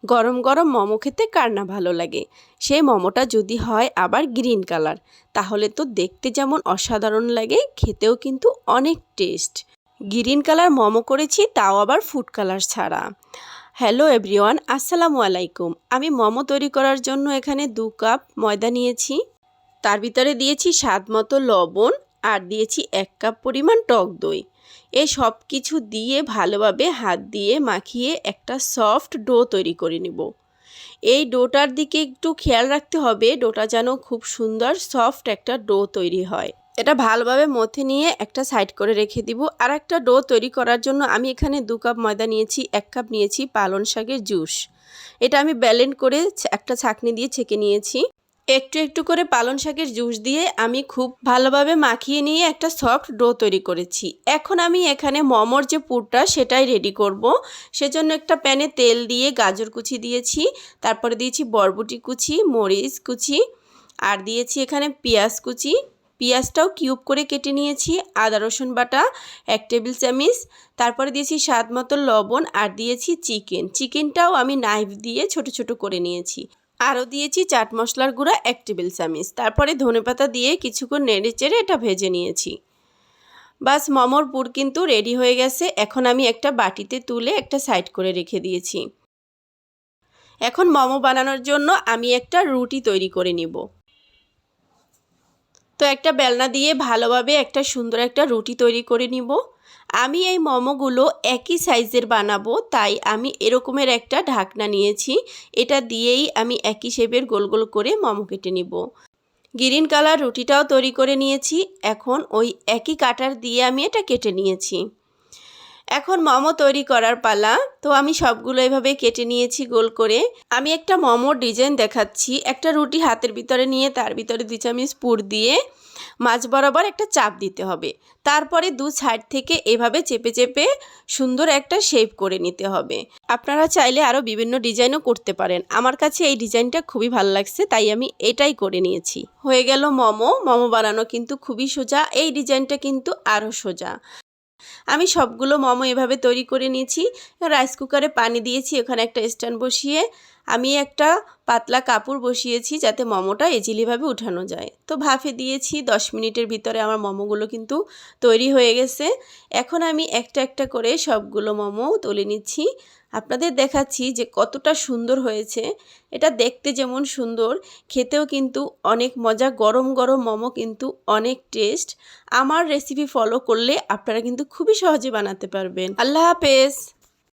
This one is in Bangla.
গরম গরম মোমো খেতে কার না ভালো লাগে। সেই মোমোটা যদি হয় আবার গ্রিন কালার, তাহলে তো দেখতে যেমন অসাধারণ লাগে, খেতেও কিন্তু অনেক টেস্ট। গ্রিন কালার মোমো করেছি, তাও আবার ফুড কালার ছাড়া। হ্যালো এভরিওয়ান, আসসালামু আলাইকুম। আমি মোমো তৈরি করার জন্য এখানে 2 কাপ ময়দা নিয়েছি। তার ভিতরে দিয়েছি স্বাদ মতো লবণ আর দিয়েছি 1 কাপ পরিমাণ টক দই। এই সব কিছু দিয়ে ভালোভাবে হাত দিয়ে মাখিয়ে একটা সফট ডো তৈরি করে নিব। এই ডোটার দিকে একটু খেয়াল রাখতে হবে, ডোটা যেন খুব সুন্দর সফট একটা ডো তৈরি হয়। এটা ভালোভাবে মথে নিয়ে একটা সাইড করে রেখে দিব। আর একটা ডো তৈরি করার জন্য আমি এখানে 2 কাপ ময়দা নিয়েছি, 1 কাপ নিয়েছি পালং শাকের জুস। এটা আমি ব্লেন্ড করে একটা ছাঁকনি দিয়ে ছেঁকে নিয়েছি। একটু একটু করে পালং শাকের জুস দিয়ে আমি খুব ভালোভাবে মাখিয়ে নিয়ে একটা সফট ডো তৈরি করেছি। এখন আমি এখানে মোমোর যে পুরটা সেটাই রেডি করব। সেজন্য একটা প্যানে তেল দিয়ে গাজর কুচি দিয়েছি, তারপরে দিয়েছি বরবটি কুচি, মরিচ কুচি, আর দিয়েছি এখানে পেঁয়াজ কুচি। পেঁয়াজটাও কিউব করে কেটে নিয়েছি। আদা রসুন বাটা 1 টেবিল চামচ, তারপরে দিয়েছি স্বাদ মতো লবণ, আর দিয়েছি চিকেনটাও আমি নাইফ দিয়ে ছোট ছোট করে নিয়েছি। আরও দিয়েছি চাট মশলার গুঁড়া 1 টেবিল চামচ, তারপরে ধনেপাতা দিয়ে কিছুক্ষণ নেড়ে চেড়ে এটা ভেজে নিয়েছি। বাস, মোমোর পুর কিন্তু রেডি হয়ে গেছে। এখন আমি একটা বাটিতে তুলে একটা সাইড করে রেখে দিয়েছি। এখন মোমো বানানোর জন্য আমি একটা রুটি তৈরি করে নিব। তো একটা বেলনা দিয়ে ভালোভাবে একটা সুন্দর একটা রুটি তৈরি করে নিব। আমি এই মোমোগুলো একই সাইজের বানাবো, তাই আমি এরকমের একটা ঢাকনা নিয়েছি। এটা দিয়েই আমি একই শেপের গোল গোল করে মোমো কেটে নিব। গ্রিন কালার রুটিটাও তৈরি করে নিয়েছি। এখন ওই একই কাটার দিয়ে আমি এটা কেটে নিয়েছি। এখন মোমো তৈরি করার পালা। তো আমি সবগুলো এভাবে কেটে নিয়েছি গোল করে। আমি একটা মোমোর ডিজাইন দেখাচ্ছি। একটা রুটি হাতের ভিতরে নিয়ে তার ভিতরে 2 চামচ পুর দিয়ে মাঝ বরাবর একটা চাপ দিতে হবে। তারপরে 2 সাইড থেকে এভাবে চেপে চেপে সুন্দর একটা শেপ করে নিতে হবে। আপনারা চাইলে আরও বিভিন্ন ডিজাইনও করতে পারেন। আমার কাছে এই ডিজাইনটা খুবই ভালো লাগছে, তাই আমি এটাই করে নিয়েছি। হয়ে গেল মোমো। মোমো বানানো কিন্তু খুবই সোজা, এই ডিজাইনটা কিন্তু আরও সোজা। আমি সবগুলো মোমো এভাবে তৈরি করে নিয়েছি। রাইস কুকারে পানি দিয়েছি, ওখানে একটা স্ট্যান্ড বসিয়ে আমি একটা পাতলা কাপড় বসিয়েছি যাতে মোমোটা ইজিলিভাবে উঠানো যায়। তো ভাপে দিয়েছি। 10 মিনিটের ভিতরে আমার মোমোগুলো কিন্তু তৈরি হয়ে গেছে। এখন আমি একটা একটা করে সবগুলো মোমো তুলে নিচ্ছি। আপনাদের দেখাচ্ছি যে কতটা সুন্দর হয়েছে। এটা দেখতে যেমন সুন্দর, খেতেও কিন্তু অনেক মজা। গরম গরম মোমো কিন্তু অনেক টেস্ট। আমার রেসিপি ফলো করলে আপনারা কিন্তু খুবই সহজে বানাতে পারবেন। আল্লাহ হাফেজ।